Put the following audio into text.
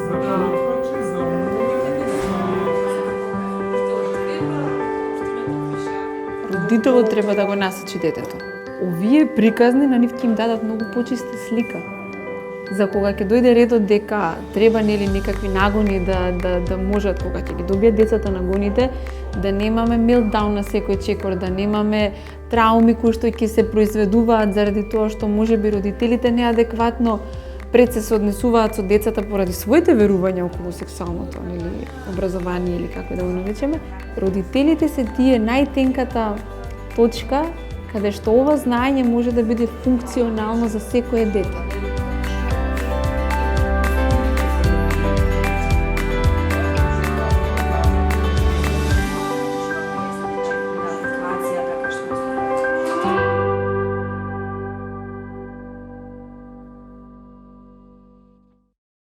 За потвачи, за Родителот треба да го насочи детето. Овие приказни на нив ќе им дадат многу почиста слика. За кога ќе дојде редот дека треба нели некакви нагони да можат, кога ќе ги добијат децата нагоните, да немаме мелтдаун на секој чекор, да немаме трауми кои што ќе се произведуваат заради тоа што можеби родителите неадекватно пред се сооднесуваат со децата поради своите верувања околу сексуалното, нели, образование или како да го наречеме. Родителите се тие најтенката точка каде што ова знаење може да биде функционално за секое дете.